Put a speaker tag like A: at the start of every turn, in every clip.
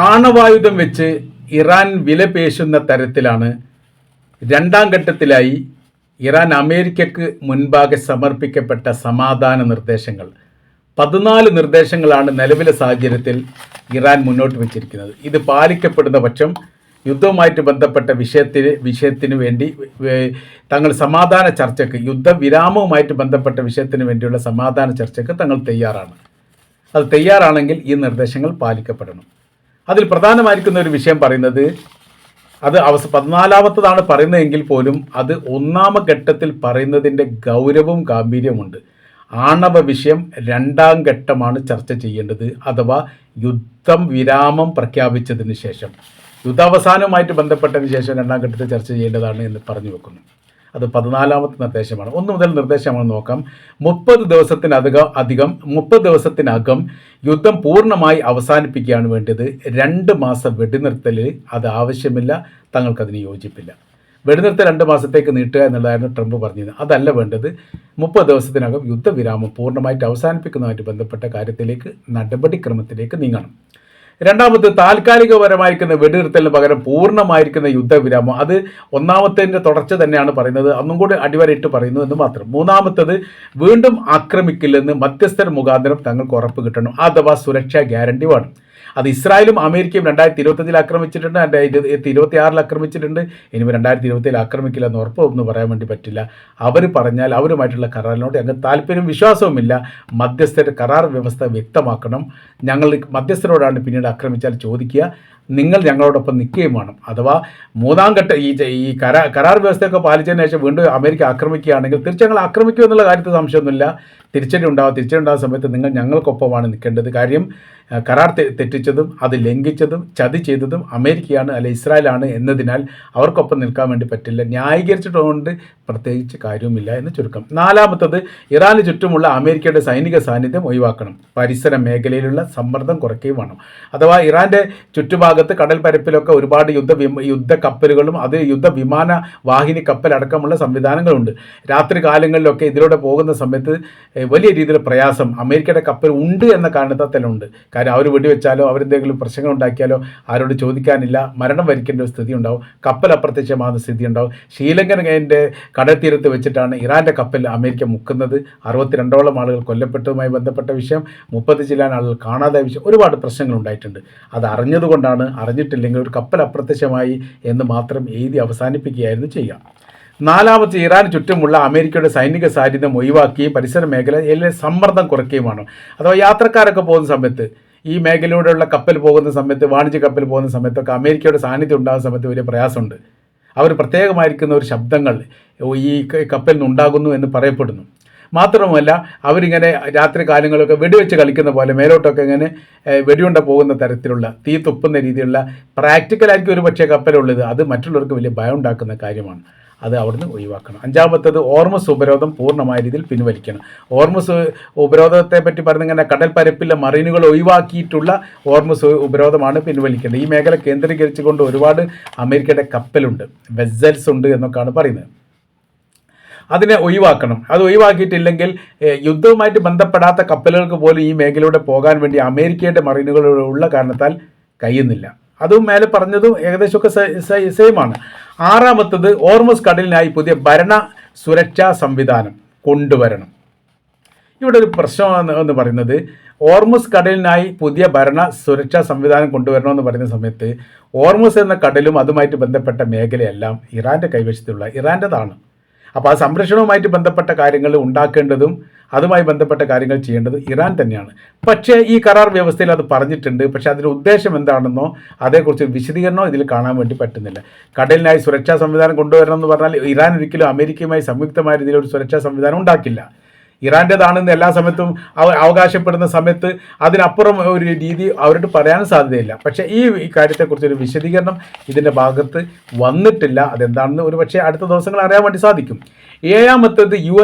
A: ആണവായുധം വെച്ച് ഇറാൻ വിലപേശുന്ന തരത്തിലാണ് രണ്ടാം ഘട്ടത്തിലായി ഇറാൻ അമേരിക്കക്ക് മുൻപാകെ സമർപ്പിക്കപ്പെട്ട സമാധാന നിർദ്ദേശങ്ങൾ. 14 നിർദ്ദേശങ്ങളാണ് നിലവിലെ സാഹചര്യത്തിൽ ഇറാൻ മുന്നോട്ട് വച്ചിരിക്കുന്നത്. ഇത് പാലിക്കപ്പെടുന്ന പക്ഷം യുദ്ധവുമായിട്ട് ബന്ധപ്പെട്ട വിഷയത്തിന് വേണ്ടി തങ്ങൾ സമാധാന ചർച്ചയ്ക്ക്, യുദ്ധവിരാമവുമായിട്ട് ബന്ധപ്പെട്ട വിഷയത്തിന് വേണ്ടിയുള്ള സമാധാന ചർച്ചയ്ക്ക് തങ്ങൾ തയ്യാറാണ്. അത് തയ്യാറാണെങ്കിൽ ഈ നിർദ്ദേശങ്ങൾ പാലിക്കപ്പെടണം. അതിൽ പ്രധാനമായിരിക്കുന്ന ഒരു വിഷയം പറയുന്നത്, അത് 14ാമത്തതാണ് പറയുന്നതെങ്കിൽ പോലും അത് ഒന്നാം ഘട്ടത്തിൽ പറയുന്നതിൻ്റെ ഗൗരവവും ഗാംഭീര്യമുണ്ട്. ആണവ വിഷയം രണ്ടാം ഘട്ടമാണ് ചർച്ച ചെയ്യേണ്ടത്. അഥവാ യുദ്ധം വിരാമം പ്രഖ്യാപിച്ചതിന് ശേഷം, യുദ്ധാവസാനവുമായിട്ട് ബന്ധപ്പെട്ടതിന് ശേഷം രണ്ടാം ഘട്ടത്തിൽ ചർച്ച ചെയ്യേണ്ടതാണ് എന്ന് പറഞ്ഞു വെക്കുന്നു. അത് 14ാമത്തെ നിർദ്ദേശമാണ്. 1 മുതൽ നിർദ്ദേശമാണ് നോക്കാം. 30 ദിവസത്തിനകം യുദ്ധം പൂർണ്ണമായി അവസാനിപ്പിക്കുകയാണ് വേണ്ടത്. 2 മാസം വെടിനിർത്തൽ അത് ആവശ്യമില്ല, തങ്ങൾക്കതിന് യോജിപ്പില്ല. വെടിനിർത്തൽ 2 മാസത്തേക്ക് നീട്ടുക എന്നുള്ളതായിരുന്നു ട്രംപ് പറഞ്ഞത്. അതല്ല വേണ്ടത്. 30 ദിവസത്തിനകം യുദ്ധവിരാമം പൂർണ്ണമായിട്ട് അവസാനിപ്പിക്കുന്നതുമായിട്ട് ബന്ധപ്പെട്ട കാര്യത്തിലേക്ക്, നടപടിക്രമത്തിലേക്ക് നീങ്ങണം. രണ്ടാമത്, താൽക്കാലികപരമായിരിക്കുന്ന വെടിനിർത്തലിന് പകരം പൂർണ്ണമായിരിക്കുന്ന യുദ്ധവിരാമം. അത് ഒന്നാമത്തേതിൻ്റെ തുടർച്ച തന്നെയാണ് പറയുന്നത്, ഒന്നും കൂടി അടിവരയിട്ട് പറയുന്നു എന്ന് മാത്രം. മൂന്നാമത്തത്, വീണ്ടും ആക്രമിക്കില്ലെന്ന് മധ്യസ്ഥർ മുഖാന്തരം തങ്ങൾക്ക് ഉറപ്പ് കിട്ടണം. അഥവാ സുരക്ഷാ ഗ്യാരണ്ടി വേണം. അത് ഇസ്രായേലും അമേരിക്കയും 2025 ആക്രമിച്ചിട്ടുണ്ട്, 2026 ആക്രമിച്ചിട്ടുണ്ട്. ഇനി 2027 ആക്രമിക്കില്ല എന്ന് ഉറപ്പൊന്നും പറയാൻ വേണ്ടി പറ്റില്ല. അവർ പറഞ്ഞാൽ അവരുമായിട്ടുള്ള കരാറിനോട് ഞങ്ങൾക്ക് താല്പര്യം വിശ്വാസവുമില്ല. മധ്യസ്ഥരുടെ കരാർ വ്യവസ്ഥ വ്യക്തമാക്കണം. ഞങ്ങൾ മധ്യസ്ഥരോടാണ് പിന്നീട് ആക്രമിച്ചാൽ ചോദിക്കുക, നിങ്ങൾ ഞങ്ങളോടൊപ്പം നിൽക്കുകയും വേണം. അഥവാ മൂന്നാം ഘട്ട ഈ കരാർ വ്യവസ്ഥയൊക്കെ പാലിച്ചതിന് ശേഷം വീണ്ടും അമേരിക്ക ആക്രമിക്കുകയാണെങ്കിൽ തീർച്ചയായും ഞങ്ങൾ ആക്രമിക്കും എന്നുള്ള കാര്യത്തിൽ സംശയമൊന്നുമില്ല. തിരിച്ചടി ഉണ്ടാകുന്ന സമയത്ത് നിങ്ങൾ ഞങ്ങൾക്കൊപ്പമാണ് നിൽക്കേണ്ടത്. കാര്യം കരാർ തെറ്റിച്ചതും അത് ലംഘിച്ചതും ചതി ചെയ്തതും അമേരിക്കയാണ്, അല്ലെ ഇസ്രായേലാണ് എന്നതിനാൽ അവർക്കൊപ്പം നിൽക്കാൻ വേണ്ടി പറ്റില്ല. ന്യായീകരിച്ചിട്ടുകൊണ്ട് പ്രത്യേകിച്ച് കാര്യവുമില്ല എന്ന് ചുരുക്കം. നാലാമത്തത്, ഇറാന് ചുറ്റുമുള്ള അമേരിക്കയുടെ സൈനിക സാന്നിധ്യം ഒഴിവാക്കണം. പരിസര മേഖലയിലുള്ള സമ്മർദ്ദം കുറയ്ക്കുകയും വേണം. അഥവാ ഇറാൻ്റെ ചുറ്റുഭാഗത്ത് കടൽ പരപ്പിലൊക്കെ ഒരുപാട് യുദ്ധ കപ്പലുകളും അത് യുദ്ധവിമാന വാഹിനി കപ്പലടക്കമുള്ള സംവിധാനങ്ങളുണ്ട്. രാത്രി കാലങ്ങളിലൊക്കെ ഇതിലൂടെ പോകുന്ന സമയത്ത് വലിയ രീതിയിൽ പ്രയാസം അമേരിക്കയുടെ കപ്പൽ ഉണ്ട് എന്ന കാരണത്താൽ തന്നെ ഉണ്ട്. കാര്യം അവർ വെടിവെച്ചാലോ അവരെന്തെങ്കിലും പ്രശ്നങ്ങൾ ഉണ്ടാക്കിയാലോ ആരോട് ചോദിക്കാനില്ല, മരണം വരിക്കേണ്ട ഒരു സ്ഥിതി ഉണ്ടാവും, കപ്പൽ അപ്രത്യക്ഷമാകുന്ന സ്ഥിതി ഉണ്ടാവും. ശ്രീലങ്കൻ്റെ കടൽ തീരത്ത് വെച്ചിട്ടാണ് ഇറാൻ്റെ കപ്പൽ അമേരിക്ക മുക്കുന്നത്. 62ഓളം ആളുകൾ കൊല്ലപ്പെട്ടതുമായി ബന്ധപ്പെട്ട വിഷയം, 30 ചില ആളുകൾ കാണാതായ വിഷയം, ഒരുപാട് പ്രശ്നങ്ങൾ ഉണ്ടായിട്ടുണ്ട്. അത് അറിഞ്ഞതുകൊണ്ടാണ്. അറിഞ്ഞിട്ടില്ലെങ്കിൽ ഒരു കപ്പൽ അപ്രത്യക്ഷമായി എന്ന് മാത്രം എഴുതി അവസാനിപ്പിക്കുകയായിരുന്നു ചെയ്യുക. നാലാമത്തെ, ഇറാൻ ചുറ്റുമുള്ള അമേരിക്കയുടെ സൈനിക സാന്നിധ്യം ഒഴിവാക്കി പരിസര മേഖലയിൽ സമ്മർദ്ദം കുറയ്ക്കുകയുമാണ്. അഥവാ യാത്രക്കാരൊക്കെ പോകുന്ന സമയത്ത്, ഈ മേഖലയിലൂടെയുള്ള കപ്പൽ പോകുന്ന സമയത്ത്, വാണിജ്യ കപ്പൽ പോകുന്ന സമയത്തൊക്കെ അമേരിക്കയുടെ സാന്നിധ്യം ഉണ്ടാകുന്ന സമയത്ത് വലിയ പ്രയാസമുണ്ട്. അവർ പ്രത്യേകമായിരിക്കുന്ന ഒരു ശബ്ദങ്ങൾ ഈ കപ്പലിൽ നിന്നുണ്ടാകുന്നു എന്ന് പറയപ്പെടുന്നു. മാത്രമല്ല, അവരിങ്ങനെ രാത്രി കാലങ്ങളൊക്കെ വെടിവെച്ച് കളിക്കുന്ന പോലെ മേലോട്ടൊക്കെ ഇങ്ങനെ വെടിയുണ്ട പോകുന്ന തരത്തിലുള്ള തീ തുപ്പുന്ന രീതിയിലുള്ള പ്രാക്ടിക്കലായിരിക്കും ഒരു പക്ഷേ കപ്പലുള്ളത്. അത് മറ്റുള്ളവർക്ക് വലിയ ഭയം ഉണ്ടാക്കുന്ന കാര്യമാണ്. അത് അവിടുന്ന് ഒഴിവാക്കണം. അഞ്ചാമത്തത്, ഓർമസ് ഉപരോധം പൂർണ്ണമായ രീതിയിൽ പിൻവലിക്കണം. ഓർമസ് ഉപരോധത്തെ പറ്റി പറഞ്ഞിങ്ങനെ കടൽ പരപ്പിലെ മറീനുകൾ ഒഴിവാക്കിയിട്ടുള്ള ഓർമസ് ഉപരോധമാണ് പിൻവലിക്കേണ്ടത്. ഈ മേഖല കേന്ദ്രീകരിച്ചുകൊണ്ട് ഒരുപാട് അമേരിക്കയുടെ കപ്പലുണ്ട്, വെസൽസ് ഉണ്ട് എന്നൊക്കെയാണ് പറയുന്നത്. അതിനെ ഒഴിവാക്കണം. അത് ഒഴിവാക്കിയിട്ടില്ലെങ്കിൽ യുദ്ധവുമായിട്ട് ബന്ധപ്പെടാത്ത കപ്പലുകൾക്ക് പോലും ഈ മേഖലയിലൂടെ പോകാൻ വേണ്ടി അമേരിക്കയുടെ മറീനുകൾ ഉള്ള കാരണത്താൽ കഴിയുന്നില്ല. അതും മേലെ പറഞ്ഞതും ഏകദേശമൊക്കെ സെയിമാണ്. ആറാമത്തത്, ഓർമസ് കടലിനായി പുതിയ ഭരണ സുരക്ഷാ സംവിധാനം കൊണ്ടുവരണം. ഇവിടെ ഒരു പ്രശ്നം എന്ന് പറയുന്നത്, ഓർമസ് കടലിനായി പുതിയ ഭരണ സുരക്ഷാ സംവിധാനം കൊണ്ടുവരണമെന്ന് പറയുന്ന സമയത്ത് ഓർമസ് എന്ന കടലും അതുമായിട്ട് ബന്ധപ്പെട്ട മേഖലയെല്ലാം ഇറാൻ്റെ കൈവശത്തുള്ള ഇറാൻ്റെതാണ്. അപ്പോൾ ആ സംരക്ഷണവുമായിട്ട് ബന്ധപ്പെട്ട കാര്യങ്ങൾ ഉണ്ടാക്കേണ്ടതും അതുമായി ബന്ധപ്പെട്ട കാര്യങ്ങൾ ചെയ്യേണ്ടത് ഇറാൻ തന്നെയാണ്. പക്ഷേ ഈ കരാർ വ്യവസ്ഥയിൽ അത് പറഞ്ഞിട്ടുണ്ട്. പക്ഷേ അതിൻ്റെ ഉദ്ദേശം എന്താണെന്നോ അതേക്കുറിച്ച് വിശദീകരണമോ ഇതിൽ കാണാൻ വേണ്ടി പറ്റുന്നില്ല. കടലിനായി സുരക്ഷാ സംവിധാനം കൊണ്ടുവരണം എന്ന് പറഞ്ഞാൽ ഇറാൻ ഒരിക്കലും അമേരിക്കയുമായി സംയുക്തമായ രീതിയിലൊരു സുരക്ഷാ സംവിധാനം ഉണ്ടാക്കില്ല. ഇറാൻ്റെതാണെന്ന് എല്ലാ സമയത്തും അവകാശപ്പെടുന്ന സമയത്ത് അതിനപ്പുറം ഒരു രീതി അവരോട് പറയാനും സാധ്യതയില്ല. പക്ഷേ ഈ കാര്യത്തെക്കുറിച്ചൊരു വിശദീകരണം ഇതിൻ്റെ ഭാഗത്ത് വന്നിട്ടില്ല. അതെന്താണെന്ന് ഒരു പക്ഷേ അടുത്ത ദിവസങ്ങൾ അറിയാൻ വേണ്ടി സാധിക്കും. ഏഴാമത്തേത്,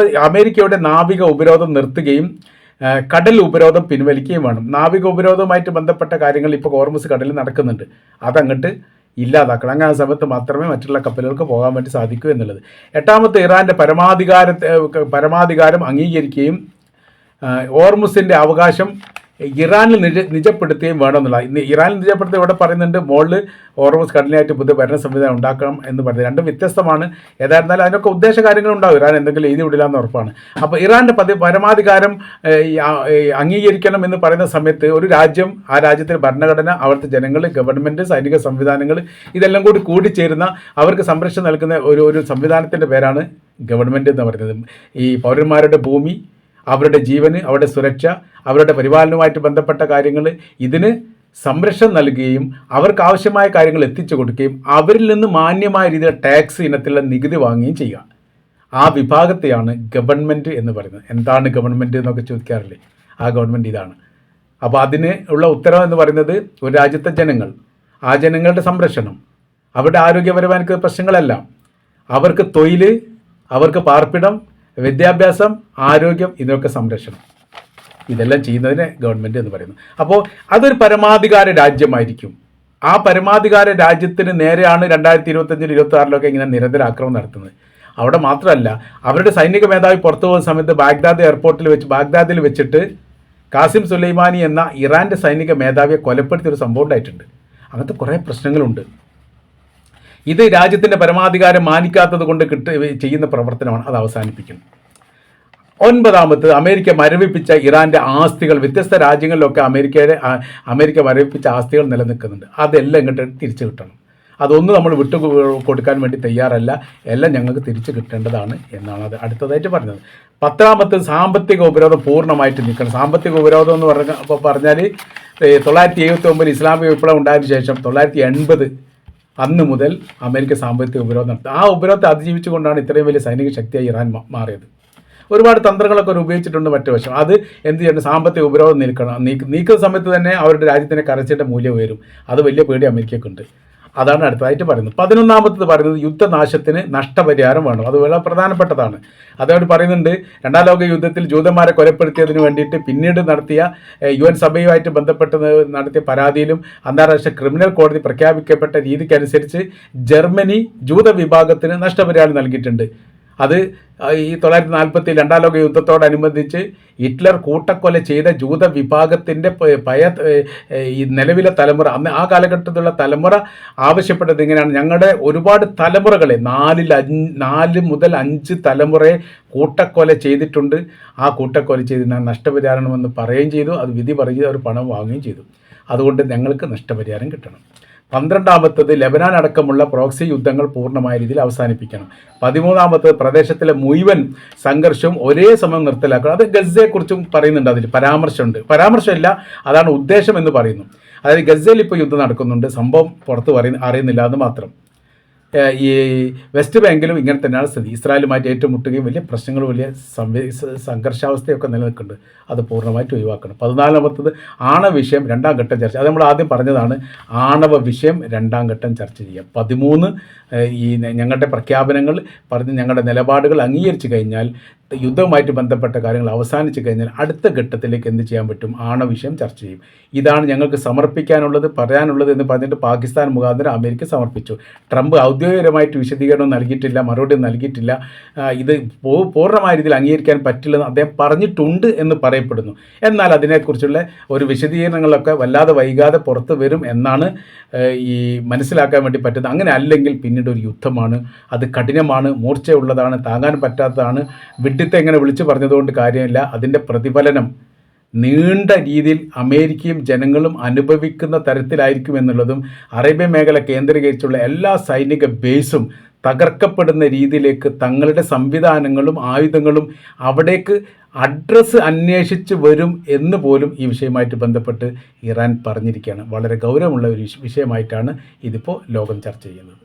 A: അമേരിക്കയുടെ നാവിക ഉപരോധം നിർത്തുകയും കടൽ ഉപരോധം പിൻവലിക്കുകയും വേണം. നാവിക ഉപരോധവുമായിട്ട് ബന്ധപ്പെട്ട കാര്യങ്ങൾ ഇപ്പോൾ ഹോർമുസ് കടലിൽ നടക്കുന്നുണ്ട്. അതങ്ങോട്ട് ഇല്ലാതാക്കണം. അങ്ങനെ ആ സമയത്ത് മാത്രമേ മറ്റുള്ള കപ്പലുകൾക്ക് പോകാൻ വേണ്ടി സാധിക്കൂ എന്നുള്ളത്. എട്ടാമത്തെ, ഇറാൻ്റെ പരമാധികാരം അംഗീകരിക്കുകയും ഹോർമുസിൻ്റെ അവകാശം ഇറാനിൽ നിജപ്പെടുത്തുകയും വേണമെന്നുള്ള. ഇന്ന് ഇറാനിൽ നിജപ്പെടുത്തി ഇവിടെ പറയുന്നുണ്ട് മുകളിൽ ഓർമസ് കടലിനായിട്ട് പുതിയ ഭരണ സംവിധാനം ഉണ്ടാക്കണം എന്ന് പറയുന്നത്. രണ്ടും വ്യത്യസ്തമാണ്. ഏതായിരുന്നാലും അതിനൊക്കെ ഉദ്ദേശ കാര്യങ്ങളുണ്ടാവും. ഇറാൻ എന്തെങ്കിലും എഴുതി വിടില്ല എന്ന് ഉറപ്പാണ്. അപ്പോൾ ഇറാൻ്റെ പരമാധികാരം അംഗീകരിക്കണം എന്ന് പറയുന്ന സമയത്ത് ഒരു രാജ്യം, ആ രാജ്യത്തിൻ്റെ ഭരണഘടന, അവിടുത്തെ ജനങ്ങൾ, ഗവൺമെൻറ്, സൈനിക സംവിധാനങ്ങൾ ഇതെല്ലാം കൂടി കൂടിച്ചേരുന്ന അവർക്ക് സംരക്ഷണം നൽകുന്ന ഒരു സംവിധാനത്തിൻ്റെ പേരാണ് ഗവൺമെൻറ് എന്ന് പറയുന്നത്. ഈ പൗരന്മാരുടെ ഭൂമി, അവരുടെ ജീവന്, അവരുടെ സുരക്ഷ, അവരുടെ പരിപാലനവുമായിട്ട് ബന്ധപ്പെട്ട കാര്യങ്ങൾ, ഇതിന് സംരക്ഷണം നൽകുകയും അവർക്ക് ആവശ്യമായ കാര്യങ്ങൾ എത്തിച്ചു കൊടുക്കുകയും അവരിൽ നിന്ന് മാന്യമായ രീതിയിൽ ടാക്സ് ഇനത്തിലുള്ള നികുതി വാങ്ങുകയും ചെയ്യുക. ആ വിഭാഗത്തെയാണ് ഗവൺമെൻറ് എന്ന് പറയുന്നത്. എന്താണ് ഗവൺമെൻറ് എന്നൊക്കെ ചോദിക്കാറില്ലേ? ആ ഗവൺമെൻറ് ഇതാണ്. അപ്പോൾ അതിന് ഉള്ള ഉത്തരവ് എന്ന് പറയുന്നത് ഒരു രാജ്യത്തെ ജനങ്ങൾ, ആ ജനങ്ങളുടെ സംരക്ഷണം, അവരുടെ ആരോഗ്യപരമായ പ്രശ്നങ്ങളെല്ലാം, അവർക്ക് തൊഴിൽ, അവർക്ക് പാർപ്പിടം, വിദ്യാഭ്യാസം, ആരോഗ്യം, ഇതിനൊക്കെ സംരക്ഷണം, ഇതെല്ലാം ചെയ്യുന്നതിന് ഗവൺമെൻറ് എന്ന് പറയുന്നു. അപ്പോൾ അതൊരു പരമാധികാര രാജ്യമായിരിക്കും. ആ പരമാധികാര രാജ്യത്തിന് നേരെയാണ് 2025-26 ഇങ്ങനെ നിരന്തര ആക്രമണം നടത്തുന്നത്. അവിടെ മാത്രമല്ല, അവരുടെ സൈനിക മേധാവി പുറത്തു പോകുന്ന സമയത്ത് ബാഗ്ദാദിൽ വെച്ചിട്ട് കാസിം സുലൈമാനി എന്ന ഇറാൻ്റെ സൈനിക മേധാവിയെ കൊലപ്പെടുത്തിയൊരു സംഭവം ഉണ്ടായിട്ടുണ്ട്. അങ്ങനത്തെ കുറേ പ്രശ്നങ്ങളുണ്ട്. ഇത് രാജ്യത്തിൻ്റെ പരമാധികാരം മാനിക്കാത്തത് കൊണ്ട് ചെയ്യുന്ന പ്രവർത്തനമാണ്. അത് അവസാനിപ്പിക്കണം. 9ാമത്, അമേരിക്ക മരവിപ്പിച്ച ഇറാൻ്റെ ആസ്തികൾ, വ്യത്യസ്ത രാജ്യങ്ങളിലൊക്കെ അമേരിക്ക മരവിപ്പിച്ച ആസ്തികൾ നിലനിൽക്കുന്നുണ്ട്. അതെല്ലാം ഇങ്ങോട്ട് തിരിച്ചു കിട്ടണം. അതൊന്നും നമ്മൾ കൊടുക്കാൻ വേണ്ടി തയ്യാറല്ല. എല്ലാം ഞങ്ങൾക്ക് തിരിച്ചു കിട്ടേണ്ടതാണ് എന്നാണ് അത് അടുത്തതായിട്ട് പറഞ്ഞത്. 10ാമത്, സാമ്പത്തിക ഉപരോധം പൂർണ്ണമായിട്ട് നീക്കണം. സാമ്പത്തിക ഉപരോധം എന്ന് പറഞ്ഞാൽ 1979 ഇസ്ലാമിക വിപ്ലവം ഉണ്ടായതിനു ശേഷം 1980 അന്ന് മുതൽ അമേരിക്ക സാമ്പത്തിക ഉപരോധം നടത്തി. ആ ഉപരോധത്തെ അതിജീവിച്ചുകൊണ്ടാണ് ഇത്രയും വലിയ സൈനിക ശക്തിയായി ഇറാൻ മാറിയത്. ഒരുപാട് തന്ത്രങ്ങളൊക്കെ ഉപയോഗിച്ചിട്ടുണ്ട്. മറ്റു വശം അത് എന്ത് ചെയ്യണം? സാമ്പത്തിക ഉപരോധം നീക്കുന്ന സമയത്ത് തന്നെ അവരുടെ രാജ്യത്തിൻ്റെ കറൻസിയുടെ മൂല്യം ഉയരും. അത് വലിയ പേടി അമേരിക്കയ്ക്കുണ്ട്. അതാണ് അടുത്തതായിട്ട് പറയുന്നത്. 11ാമത് പറയുന്നത് യുദ്ധനാശത്തിന് നഷ്ടപരിഹാരം വേണം. അത് വളരെ പ്രധാനപ്പെട്ടതാണ്. അതോട് പറയുന്നുണ്ട്, 2ാം ലോക യുദ്ധത്തിൽ ജൂതന്മാരെ കൊലപ്പെടുത്തിയതിന് വേണ്ടിയിട്ട് പിന്നീട് നടത്തിയ UN സഭയുമായിട്ട് ബന്ധപ്പെട്ട് നടത്തിയ പരാതിയിലും അന്താരാഷ്ട്ര ക്രിമിനൽ കോടതി പ്രഖ്യാപിക്കപ്പെട്ട രീതിക്കനുസരിച്ച് ജർമ്മനി ജൂത വിഭാഗത്തിന് നഷ്ടപരിഹാരം നൽകിയിട്ടുണ്ട്. അത് ഈ 1940 2ാം ലോക യുദ്ധത്തോടനുബന്ധിച്ച് ഹിറ്റ്ലർ കൂട്ടക്കൊല ചെയ്ത ജൂത വിഭാഗത്തിൻ്റെ ഈ നിലവിലെ തലമുറ, അന്ന് ആ കാലഘട്ടത്തിലുള്ള തലമുറ ആവശ്യപ്പെട്ടത് ഇങ്ങനെയാണ്: ഞങ്ങളുടെ ഒരുപാട് തലമുറകളെ 4 മുതൽ 5 തലമുറയെ കൂട്ടക്കൊല ചെയ്തിട്ടുണ്ട്. ആ കൂട്ടക്കൊല ചെയ്ത് നഷ്ടപരിഹാരമെന്ന് പറയുകയും ചെയ്തു. അത് വിധി പറയുകയും അവർ പണം വാങ്ങുകയും ചെയ്തു. അതുകൊണ്ട് ഞങ്ങൾക്ക് നഷ്ടപരിഹാരം കിട്ടണം. 12ാമത്തത്, ലെബനാൻ അടക്കമുള്ള പ്രോക്സി യുദ്ധങ്ങൾ പൂർണ്ണമായ രീതിയിൽ അവസാനിപ്പിക്കണം. 13ാമത്തത്, പ്രദേശത്തിലെ മുഴുവൻ സംഘർഷവും ഒരേ സമയം നിർത്തലാക്കണം. അത് ഗസയെക്കുറിച്ചും പറയുന്നുണ്ട്. അതിൽ പരാമർശമില്ല, അതാണ് ഉദ്ദേശം എന്ന് പറയുന്നു. അതായത് ഗസയിൽ ഇപ്പോൾ യുദ്ധം നടക്കുന്നുണ്ട്, സംഭവം പുറത്ത് അറിയുന്നില്ല എന്ന് മാത്രം. ഈ വെസ്റ്റ് ബാങ്കിലും ഇങ്ങനെ തന്നെയാണ് സ്ഥിതി. ഇസ്രായേലുമായിട്ട് ഏറ്റുമുട്ടുകയും വലിയ പ്രശ്നങ്ങൾ, വലിയ സംഘർഷാവസ്ഥയൊക്കെ നിലനിൽക്കുന്നുണ്ട്. അത് പൂർണ്ണമായിട്ട് ഒഴിവാക്കണം. 14ാമത്തത്, ആണവ വിഷയം 2ാം ഘട്ടം ചർച്ച. അത് നമ്മൾ ആദ്യം പറഞ്ഞതാണ്. ആണവ വിഷയം 2ാം ഘട്ടം ചർച്ച ചെയ്യാം. 13, ഈ ഞങ്ങളുടെ പ്രഖ്യാപനങ്ങൾ പറഞ്ഞ് ഞങ്ങളുടെ നിലപാടുകൾ അംഗീകരിച്ചു കഴിഞ്ഞാൽ, യുദ്ധവുമായിട്ട് ബന്ധപ്പെട്ട കാര്യങ്ങൾ അവസാനിച്ചു കഴിഞ്ഞാൽ അടുത്ത ഘട്ടത്തിലേക്ക് എന്ത് ചെയ്യാൻ പറ്റും? ആണവ വിഷയം ചർച്ച ചെയ്യും. ഇതാണ് ഞങ്ങൾക്ക് സമർപ്പിക്കാനുള്ളത്, പറയാനുള്ളത് എന്ന് പറഞ്ഞിട്ട് പാകിസ്ഥാൻ മുഖാന്തരം അമേരിക്ക സമർപ്പിച്ചു. ട്രംപ് ഔദ്യോഗികമായിട്ട് വിശദീകരണം നൽകിയിട്ടില്ല, മറുപടി നൽകിയിട്ടില്ല. ഇത് പൂർണ്ണമായ രീതിയിൽ അംഗീകരിക്കാൻ പറ്റില്ലെന്ന് അദ്ദേഹം പറഞ്ഞിട്ടുണ്ട് എന്ന് പറയപ്പെടുന്നു. എന്നാൽ അതിനെക്കുറിച്ചുള്ള ഒരു വിശദീകരണങ്ങളൊക്കെ വല്ലാതെ വൈകാതെ പുറത്ത് വരും എന്നാണ് ഈ മനസ്സിലാക്കാൻ വേണ്ടി പറ്റുന്നത്. അങ്ങനെ അല്ലെങ്കിൽ പിന്നീട് ഒരു യുദ്ധമാണ്. അത് കഠിനമാണ്, മൂർച്ചയുള്ളതാണ്, താങ്ങാൻ പറ്റാത്തതാണ്. വിഡ്ഢിത്തം എങ്ങനെ വിളിച്ചു പറഞ്ഞതുകൊണ്ട് കാര്യമില്ല. അതിൻ്റെ പ്രതിഫലനം നീണ്ട രീതിയിൽ അമേരിക്കയും ജനങ്ങളും അനുഭവിക്കുന്ന തരത്തിലായിരിക്കും എന്നുള്ളതും, അറേബ്യൻ മേഖല കേന്ദ്രീകരിച്ചുള്ള എല്ലാ സൈനിക ബേസും തകർക്കപ്പെടുന്ന രീതിയിലേക്ക് തങ്ങളുടെ സംവിധാനങ്ങളും ആയുധങ്ങളും അവിടേക്ക് അഡ്രസ്സ് അന്വേഷിച്ച് വരും എന്ന് പോലും ഈ വിഷയമായിട്ട് ബന്ധപ്പെട്ട് ഇറാൻ പറഞ്ഞിരിക്കുകയാണ്. വളരെ ഗൗരവമുള്ള ഒരു വിഷയമായിട്ടാണ് ഇതിപ്പോൾ ലോകം ചർച്ച ചെയ്യുന്നത്.